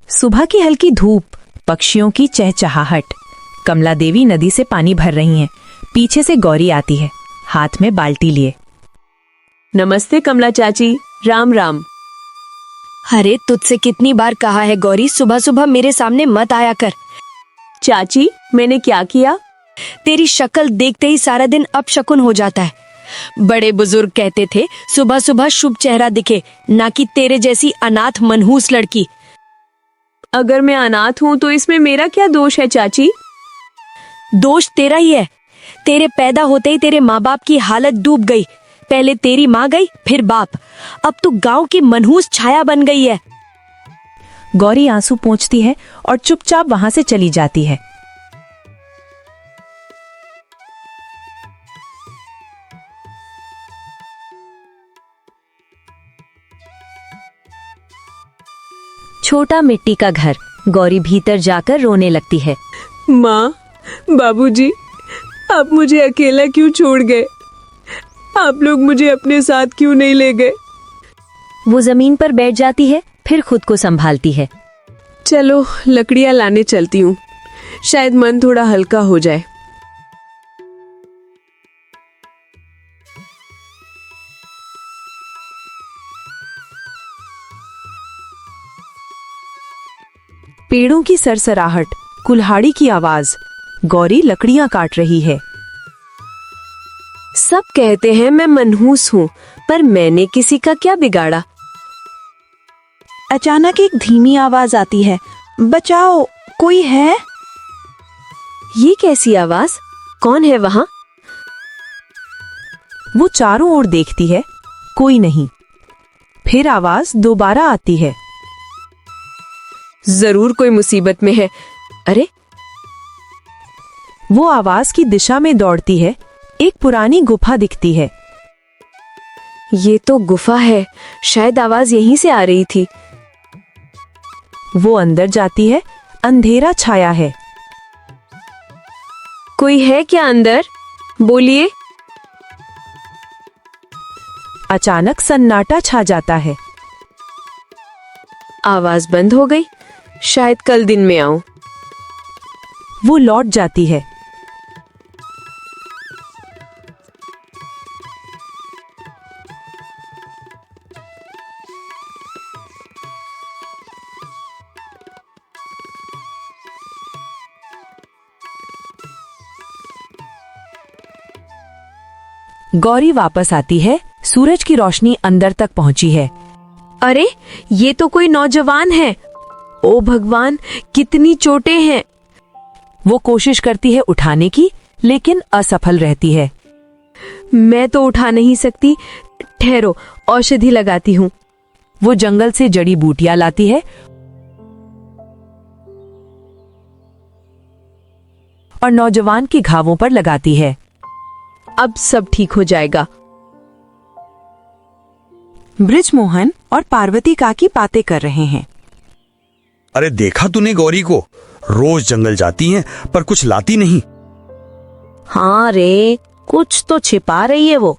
सुबह की हल्की धूप, पक्षियों की चहचहाहट। कमला देवी नदी से पानी भर रही हैं। पीछे से गौरी आती है, हाथ में बाल्टी लिए। नमस्ते कमला चाची, राम राम। अरे तुझसे कितनी बार कहा है गौरी, सुबह सुबह मेरे सामने मत आया कर। चाची मैंने क्या किया? तेरी शक्ल देखते ही सारा दिन अपशकुन हो जाता है। बड़े बुजुर्ग कहते थे सुबह सुबह शुभ चेहरा दिखे, ना कि तेरे जैसी अनाथ मनहूस लड़की। अगर मैं अनाथ हूँ तो इसमें मेरा क्या दोष है चाची? दोष तेरा ही है। तेरे पैदा होते ही तेरे माँ बाप की हालत डूब गई। पहले तेरी माँ गई, फिर बाप। अब तू गांव की मनहूस छाया बन गई है। गौरी आंसू पोंछती है और चुपचाप वहां से चली जाती है। छोटा मिट्टी का घर। गौरी भीतर जाकर रोने लगती है। माँ, बाबूजी, आप मुझे अकेला क्यों छोड़ गए? आप लोग मुझे अपने साथ क्यों नहीं ले गए? वो जमीन पर बैठ जाती है, फिर खुद को संभालती है। चलो लकड़ियाँ लाने चलती हूँ, शायद मन थोड़ा हल्का हो जाए। पेड़ों की सरसराहट, कुल्हाड़ी की आवाज। गौरी लकड़ियां काट रही है। सब कहते हैं मैं मनहूस हूँ, पर मैंने किसी का क्या बिगाड़ा? अचानक एक धीमी आवाज आती है, बचाओ, कोई है? ये कैसी आवाज? कौन है वहाँ? वो चारों ओर देखती है, कोई नहीं। फिर आवाज दोबारा आती है। जरूर कोई मुसीबत में है। अरे, वो आवाज की दिशा में दौड़ती है। एक पुरानी गुफा दिखती है। ये तो गुफा है, शायद आवाज यहीं से आ रही थी। वो अंदर जाती है। अंधेरा छाया है। कोई है क्या अंदर? बोलिए। अचानक सन्नाटा छा जाता है। आवाज बंद हो गई। शायद कल दिन में आऊं। वो लौट जाती है। गौरी वापस आती है। सूरज की रोशनी अंदर तक पहुंची है। अरे, ये तो कोई नौजवान है। ओ भगवान, कितनी चोटें हैं। वो कोशिश करती है उठाने की, लेकिन असफल रहती है। मैं तो उठा नहीं सकती। ठहरो, औषधि लगाती हूँ। वो जंगल से जड़ी बूटियां लाती है और नौजवान की घावों पर लगाती है। अब सब ठीक हो जाएगा। बृजमोहन और पार्वती काकी बातें कर रहे हैं। अरे देखा तूने गौरी को? रोज जंगल जाती हैं पर कुछ लाती नहीं। हाँ रे, कुछ तो छिपा रही है वो।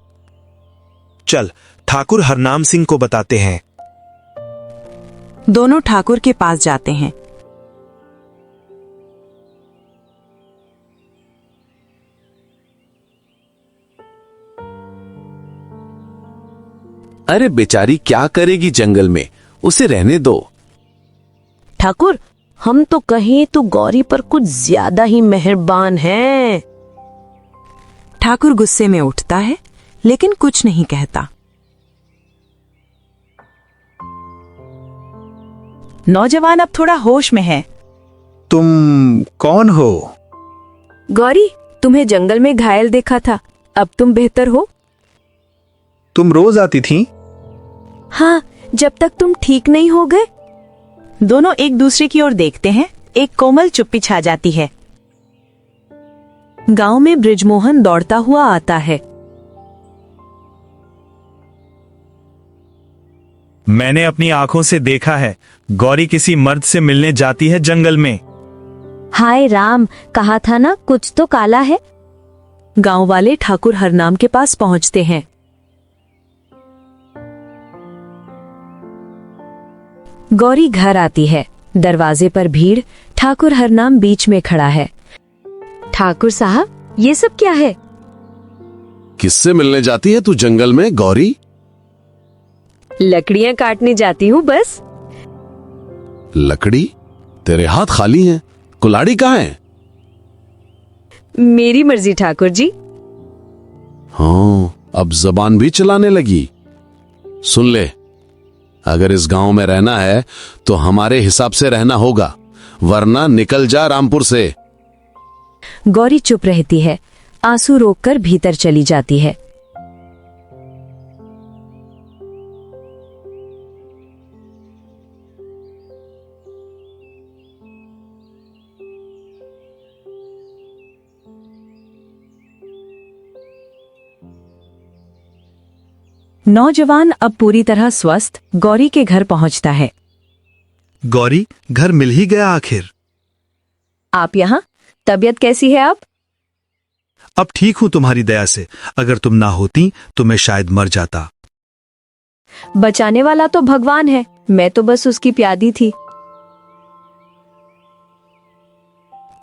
चल ठाकुर हरनाम सिंह को बताते हैं। दोनों ठाकुर के पास जाते हैं। अरे बेचारी क्या करेगी जंगल में, उसे रहने दो। ठाकुर, हम तो कहें तो गौरी पर कुछ ज्यादा ही मेहरबान है। ठाकुर गुस्से में उठता है, लेकिन कुछ नहीं कहता। नौजवान अब थोड़ा होश में है। तुम कौन हो? गौरी, तुम्हें जंगल में घायल देखा था, अब तुम बेहतर हो? तुम रोज आती थी? हाँ, जब तक तुम ठीक नहीं हो गए। दोनों एक दूसरे की ओर देखते हैं। एक कोमल चुप्पी छा जाती है। गांव में बृजमोहन दौड़ता हुआ आता है। मैंने अपनी आंखों से देखा है, गौरी किसी मर्द से मिलने जाती है जंगल में। हाय राम, कहा था ना कुछ तो काला है। गांव वाले ठाकुर हरनाम के पास पहुंचते हैं। गौरी घर आती है। दरवाजे पर भीड़, ठाकुर हरनाम बीच में खड़ा है। ठाकुर साहब, ये सब क्या है? किससे मिलने जाती है तू जंगल में गौरी? लकड़ियां काटने जाती हूँ बस। लकड़ी? तेरे हाथ खाली हैं, कुल्हाड़ी कहाँ है? मेरी मर्जी ठाकुर जी। हाँ, अब जबान भी चलाने लगी। सुन ले, अगर इस गांव में रहना है तो हमारे हिसाब से रहना होगा, वरना निकल जा रामपुर से। गौरी चुप रहती है, आंसू रोककर भीतर चली जाती है। नौजवान अब पूरी तरह स्वस्थ गौरी के घर पहुंचता है। गौरी, घर मिल ही गया आखिर। आप यहाँ? तबीयत कैसी है आप? अब ठीक हूं तुम्हारी दया से। अगर तुम ना होती तो मैं शायद मर जाता। बचाने वाला तो भगवान है, मैं तो बस उसकी प्यादी थी।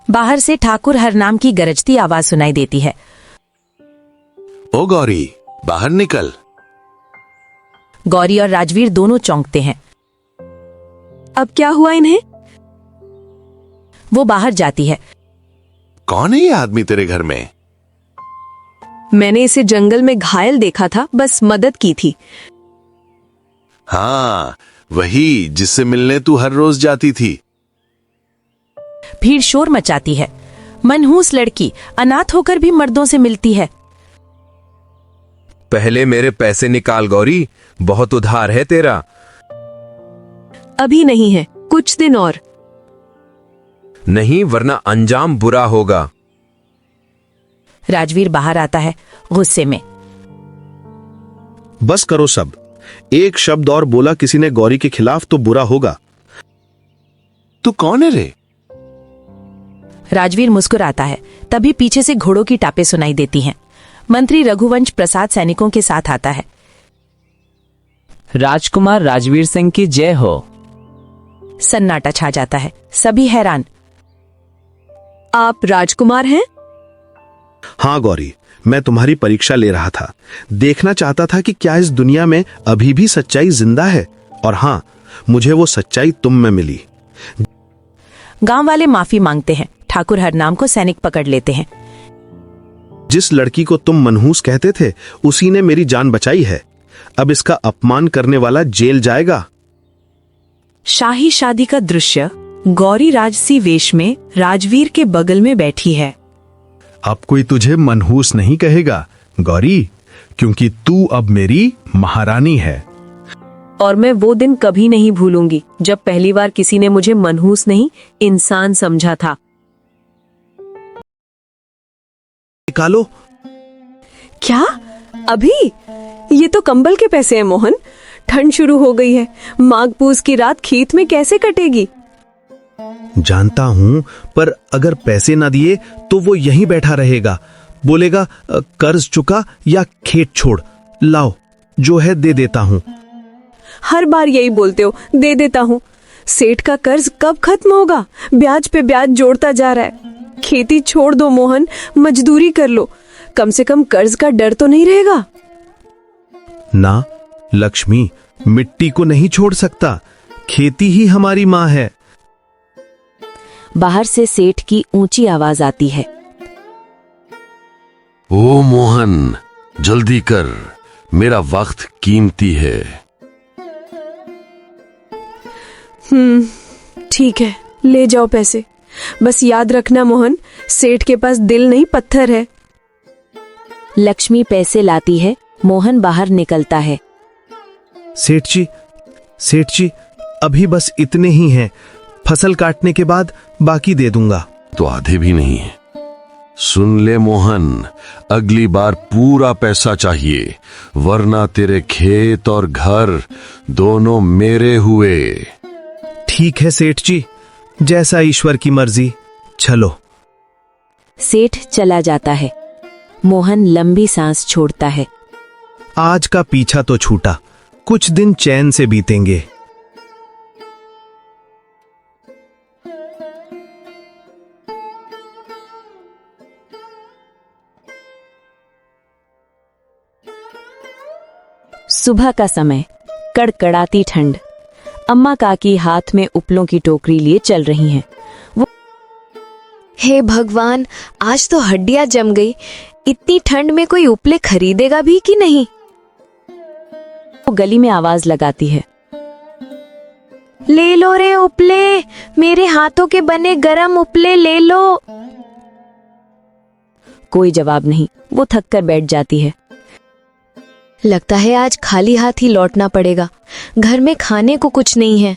बाहर से ठाकुर हरनाम की गरजती आवाज सुनाई देती है। ओ गौरी, बाहर निकल। गौरी और राजवीर दोनों चौंकते हैं। अब क्या हुआ इन्हें? वो बाहर जाती है। कौन है ये आदमी तेरे घर में? मैंने इसे जंगल में घायल देखा था, बस मदद की थी। हाँ, वही जिससे मिलने तू हर रोज जाती थी। भीड़ शोर मचाती है। मनहूस लड़की अनाथ होकर भी मर्दों से मिलती है। पहले मेरे पैसे निकाल गौरी, बहुत उधार है तेरा। अभी नहीं है, कुछ दिन और। नहीं, वरना अंजाम बुरा होगा। राजवीर बाहर आता है गुस्से में। बस करो सब, एक शब्द और बोला किसी ने गौरी के खिलाफ तो बुरा होगा। तू कौन है रे? राजवीर मुस्कुराता है, तभी पीछे से घोड़ों की टापें सुनाई देती हैं। मंत्री रघुवंश प्रसाद सैनिकों के साथ आता है। राजकुमार राजवीर सिंह की जय हो। सन्नाटा छा जाता है, सभी हैरान। आप राजकुमार हैं? हाँ गौरी, मैं तुम्हारी परीक्षा ले रहा था। देखना चाहता था कि क्या इस दुनिया में अभी भी सच्चाई जिंदा है, और हाँ, मुझे वो सच्चाई तुम में मिली। गांव वाले माफी मांगते हैं। ठाकुर हरनाम को सैनिक पकड़ लेते हैं। जिस लड़की को तुम मनहूस कहते थे, उसी ने मेरी जान बचाई है। अब इसका अपमान करने वाला जेल जाएगा। शाही शादी का दृश्य। गौरी राजसी वेश में राजवीर के बगल में बैठी है। अब कोई तुझे मनहूस नहीं कहेगा गौरी, क्योंकि तू अब मेरी महारानी है। और मैं वो दिन कभी नहीं भूलूंगी जब पहली बार किसी ने मुझे मनहूस नहीं, इंसान समझा था। निकालो। क्या? अभी? ये तो कंबल के पैसे हैं मोहन। ठंड शुरू हो गई है, माघ पूस की रात खेत में कैसे कटेगी? जानता हूं, पर अगर पैसे ना दिए तो वो यहीं बैठा रहेगा। बोलेगा कर्ज चुका या खेत छोड़। लाओ, जो है दे देता हूं। हर बार यही बोलते हो, दे देता हूँ। सेठ का कर्ज कब खत्म होगा? ब्याज पे ब्याज जोड़ता जा रहा है। खेती छोड़ दो मोहन, मजदूरी कर लो, कम से कम कर्ज का डर तो नहीं रहेगा। ना लक्ष्मी, मिट्टी को नहीं छोड़ सकता। खेती ही हमारी माँ है। बाहर से सेठ की ऊंची आवाज आती है। ओ मोहन, जल्दी कर, मेरा वक्त कीमती है। ठीक है, ले जाओ पैसे। बस याद रखना मोहन, सेठ के पास दिल नहीं पत्थर है। लक्ष्मी पैसे लाती है। मोहन बाहर निकलता है। सेठ जी, अभी बस इतने ही हैं। फसल काटने के बाद बाकी दे दूंगा। तो आधे भी नहीं है। सुन ले मोहन, अगली बार पूरा पैसा चाहिए, वरना तेरे खेत और घर दोनों मेरे हुए। ठीक है सेठ जी, जैसा ईश्वर की मर्जी। चलो। सेठ चला जाता है। मोहन लंबी सांस छोड़ता है। आज का पीछा तो छूटा, कुछ दिन चैन से बीतेंगे। सुबह का समय, कड़कड़ाती ठंड। अम्मा काकी हाथ में उपलों की टोकरी लिए चल रही हैं। हे भगवान, आज तो हड्डियां जम गई। इतनी ठंड में कोई उपले खरीदेगा भी कि नहीं? वो गली में आवाज लगाती है, ले लो रे उपले, मेरे हाथों के बने गरम उपले ले लो। कोई जवाब नहीं। वो थक कर बैठ जाती है। लगता है आज खाली हाथ ही लौटना पड़ेगा। घर में खाने को कुछ नहीं है।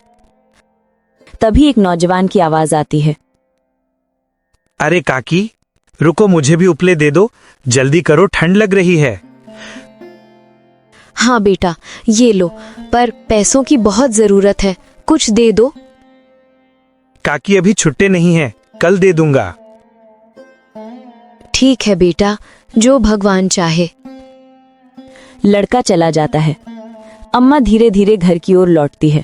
तभी एक नौजवान की आवाज आती है, अरे काकी, रुको, मुझे भी उपले दे दो, जल्दी करो, ठंड लग रही है। हाँ बेटा, ये लो, पर पैसों की बहुत जरूरत है, कुछ दे दो। काकी अभी छुट्टे नहीं है, कल दे दूंगा। ठीक है बेटा, जो भगवान चाहे। लड़का चला जाता है। अम्मा धीरे धीरे घर की ओर लौटती है।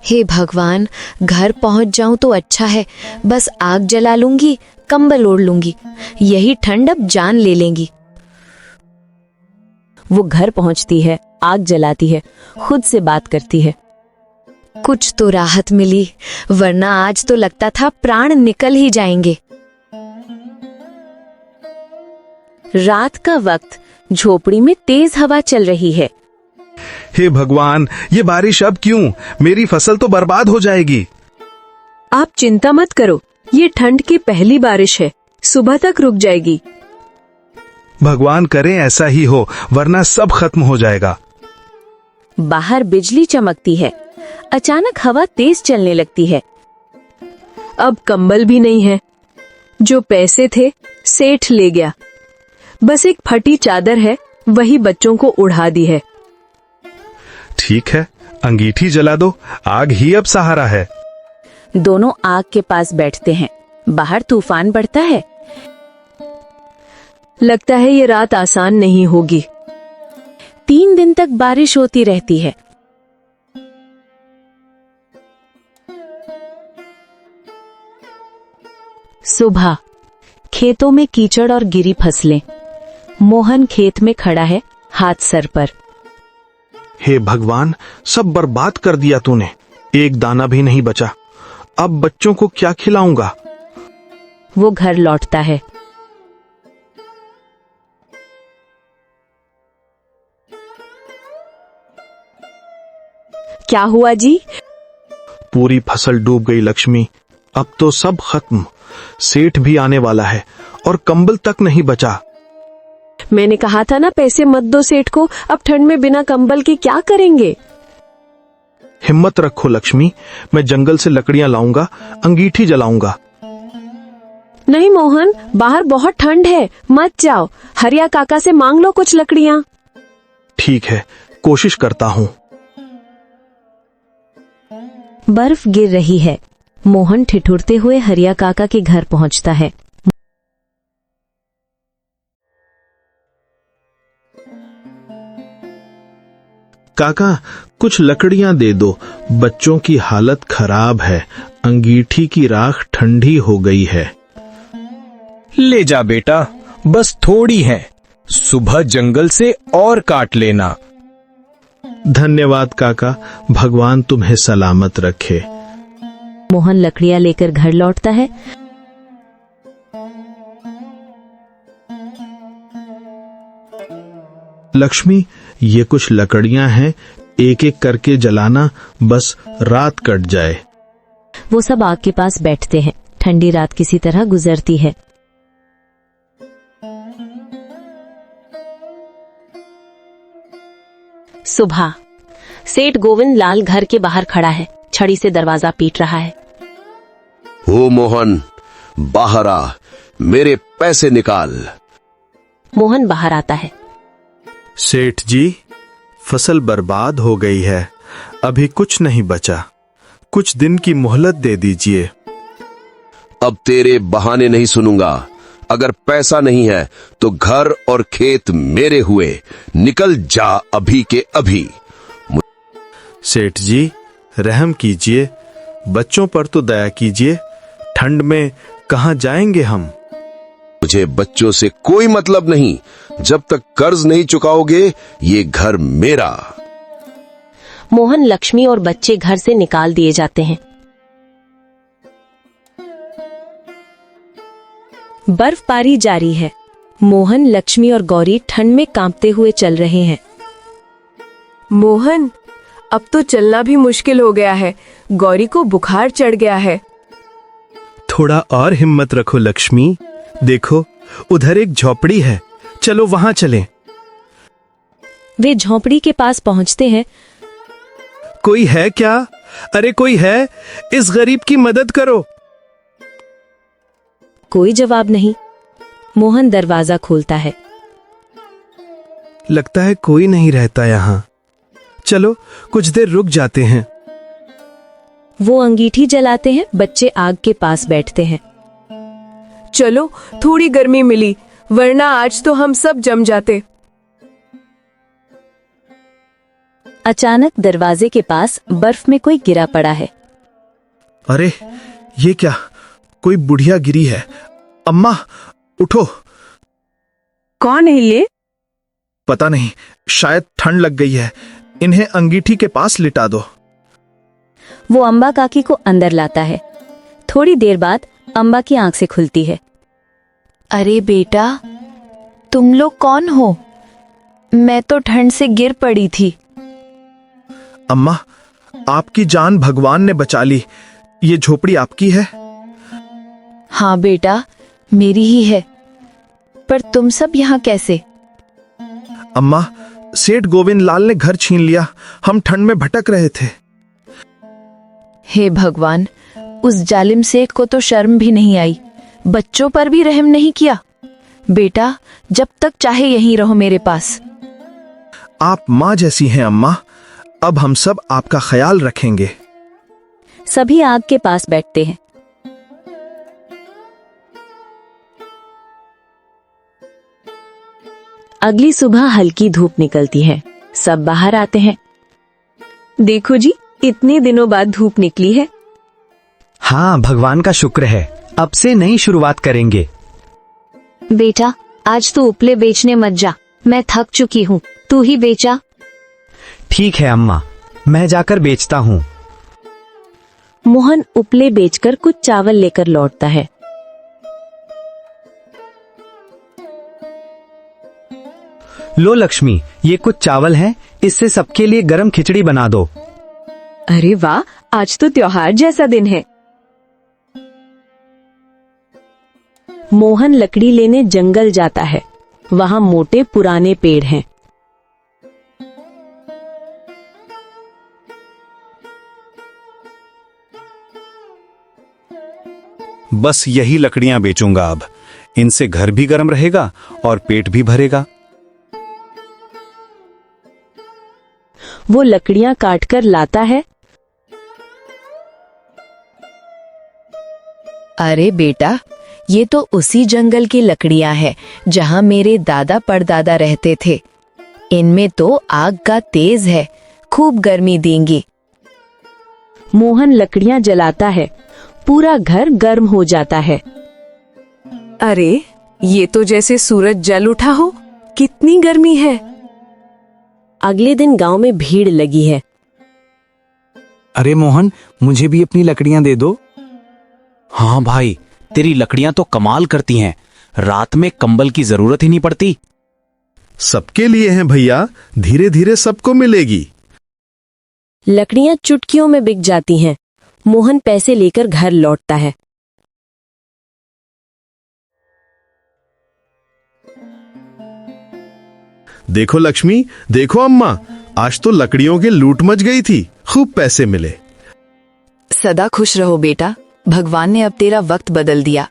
हे भगवान, घर पहुंच जाऊं तो अच्छा है। बस आग जला लूंगी, कंबल ओढ़ लूंगी, यही ठंड अब जान ले लेंगी। वो घर पहुंचती है, आग जलाती है, खुद से बात करती है। कुछ तो राहत मिली, वरना आज तो लगता था प्राण निकल ही जाएंगे। रात का वक्त, झोपड़ी में तेज हवा चल रही है। हे भगवान, ये बारिश अब क्यों? मेरी फसल तो बर्बाद हो जाएगी। आप चिंता मत करो, ये ठंड की पहली बारिश है, सुबह तक रुक जाएगी। भगवान करे ऐसा ही हो, वरना सब खत्म हो जाएगा। बाहर बिजली चमकती है। अचानक हवा तेज चलने लगती है। अब कंबल भी नहीं है। जो पैसे थे सेठ ले गया। बस एक फटी चादर है, वही बच्चों को उड़ा दी है। ठीक है, अंगीठी जला दो, आग ही अब सहारा है। दोनों आग के पास बैठते हैं। बाहर तूफान बढ़ता है। लगता है ये रात आसान नहीं होगी। 3 दिन तक बारिश होती रहती है। सुबह, खेतों में कीचड़ और गिरी फसलें। मोहन खेत में खड़ा है, हाथ सर पर। हे भगवान, सब बर्बाद कर दिया तूने, एक दाना भी नहीं बचा। अब बच्चों को क्या खिलाऊंगा? वो घर लौटता है। क्या हुआ जी? पूरी फसल डूब गई लक्ष्मी, अब तो सब खत्म। सेठ भी आने वाला है और कंबल तक नहीं बचा। मैंने कहा था ना, पैसे मत दो सेठ को, अब ठंड में बिना कंबल के क्या करेंगे? हिम्मत रखो लक्ष्मी, मैं जंगल से लकड़ियां लाऊंगा, अंगीठी जलाऊंगा। नहीं मोहन, बाहर बहुत ठंड है, मत जाओ। हरिया काका से मांग लो कुछ लकड़ियां। ठीक है, कोशिश करता हूँ। बर्फ गिर रही है। मोहन ठिठुरते हुए हरिया काका के घर पहुंचता है। काका, कुछ लकड़ियां दे दो, बच्चों की हालत खराब है, अंगीठी की राख ठंडी हो गई है। ले जा बेटा, बस थोड़ी है, सुबह जंगल से और काट लेना। धन्यवाद काका, भगवान तुम्हें सलामत रखे। मोहन लकड़ियां लेकर घर लौटता है। लक्ष्मी, ये कुछ लकड़ियां हैं, एक एक करके जलाना, बस रात कट जाए। वो सब आग के पास बैठते हैं। ठंडी रात किसी तरह गुजरती है। सुबह, सेठ गोविंद लाल घर के बाहर खड़ा है, छड़ी से दरवाजा पीट रहा है। ओ मोहन, बाहर आ, मेरे पैसे निकाल। मोहन बाहर आता है। सेठ जी, फसल बर्बाद हो गई है, अभी कुछ नहीं बचा, कुछ दिन की मोहलत दे दीजिए। अब तेरे बहाने नहीं सुनूंगा। अगर पैसा नहीं है तो घर और खेत मेरे हुए, निकल जा अभी के अभी। सेठ जी, रहम कीजिए, बच्चों पर तो दया कीजिए, ठंड में कहाँ जाएंगे हम? मुझे बच्चों से कोई मतलब नहीं। जब तक कर्ज नहीं चुकाओगे ये घर मेरा। मोहन, लक्ष्मी और बच्चे घर से निकाल दिए जाते हैं। बर्फबारी जारी है। मोहन, लक्ष्मी और गौरी ठंड में कांपते हुए चल रहे हैं। मोहन, अब तो चलना भी मुश्किल हो गया है। गौरी को बुखार चढ़ गया है। थोड़ा और हिम्मत रखो लक्ष्मी। देखो उधर एक झोपड़ी है, चलो वहां चलें। वे झोंपड़ी के पास पहुंचते हैं। कोई है क्या? अरे कोई है? इस गरीब की मदद करो। कोई जवाब नहीं। मोहन दरवाजा खोलता है। लगता है कोई नहीं रहता यहाँ। चलो कुछ देर रुक जाते हैं। वो अंगीठी जलाते हैं। बच्चे आग के पास बैठते हैं। चलो, थोड़ी गर्मी मिली, वरना आज तो हम सब जम जाते। अचानक दरवाजे के पास बर्फ में कोई गिरा पड़ा है। अरे ये क्या? कोई बुढ़िया गिरी है। अम्मा उठो। कौन है ये? पता नहीं, शायद ठंड लग गई है। इन्हें अंगीठी के पास लिटा दो। वो अम्बा काकी को अंदर लाता है। थोड़ी देर बाद अम्बा की आंख से खुलती है। अरे बेटा, तुम लोग कौन हो? मैं तो ठंड से गिर पड़ी थी। अम्मा, आपकी जान भगवान ने बचा ली। ये झोपड़ी आपकी है? हाँ बेटा, मेरी ही है। पर तुम सब यहाँ कैसे? अम्मा, सेठ गोविंद लाल ने घर छीन लिया। हम ठंड में भटक रहे थे। हे भगवान, उस जालिम सेठ को तो शर्म भी नहीं आई। बच्चों पर भी रहम नहीं किया। बेटा, जब तक चाहे यहीं रहो मेरे पास। आप माँ जैसी हैं अम्मा। अब हम सब आपका ख्याल रखेंगे। सभी आग के पास बैठते हैं। अगली सुबह हल्की धूप निकलती है। सब बाहर आते हैं। देखो जी, इतने दिनों बाद धूप निकली है। हाँ, भगवान का शुक्र है। अब से नई शुरुआत करेंगे। बेटा, आज तू उपले बेचने मत जा। मैं थक चुकी हूँ, तू ही बेचा। ठीक है अम्मा, मैं जाकर बेचता हूँ। मोहन उपले बेचकर कुछ चावल लेकर लौटता है। लो लक्ष्मी, ये कुछ चावल हैं, इससे सबके लिए गरम खिचड़ी बना दो। अरे वाह, आज तो त्योहार जैसा दिन है। मोहन लकड़ी लेने जंगल जाता है। वहां मोटे पुराने पेड़ हैं। बस यही लकड़ियां बेचूंगा अब। इनसे घर भी गर्म रहेगा और पेट भी भरेगा। वो लकड़ियां काटकर लाता है। अरे बेटा, ये तो उसी जंगल की लकड़ियां हैं जहां मेरे दादा परदादा रहते थे। इनमें तो आग का तेज है, खूब गर्मी देंगी। मोहन लकड़ियां जलाता है। पूरा घर गर्म हो जाता है। अरे, ये तो जैसे सूरज जल उठा हो। कितनी गर्मी है। अगले दिन गांव में भीड़ लगी है। अरे मोहन, मुझे भी अपनी लकड़ियां दे दो। हाँ भाई, तेरी लकड़ियां तो कमाल करती हैं। रात में कंबल की जरूरत ही नहीं पड़ती। सबके लिए हैं भैया, धीरे धीरे सबको मिलेगी। लकड़ियां चुटकियों में बिक जाती हैं। मोहन पैसे लेकर घर लौटता है। देखो लक्ष्मी, देखो अम्मा, आज तो लकड़ियों की लूट मच गई थी। खूब पैसे मिले। सदा खुश रहो बेटा, भगवान ने अब तेरा वक्त बदल दिया।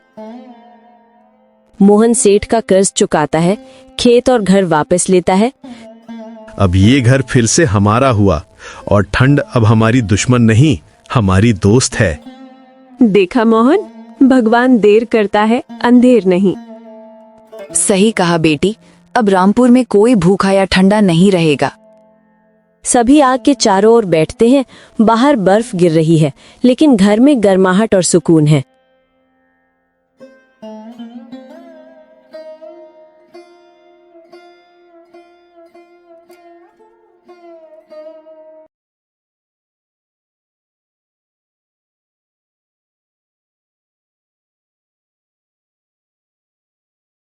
मोहन सेठ का कर्ज चुकाता है, खेत और घर वापस लेता है। अब ये घर फिर से हमारा हुआ और ठंड अब हमारी दुश्मन नहीं, हमारी दोस्त है। देखा मोहन, भगवान देर करता है, अंधेर नहीं। सही कहा बेटी, अब रामपुर में कोई भूखा या ठंडा नहीं रहेगा। सभी आग के चारों ओर बैठते हैं। बाहर बर्फ गिर रही है, लेकिन घर में गर्माहट और सुकून है।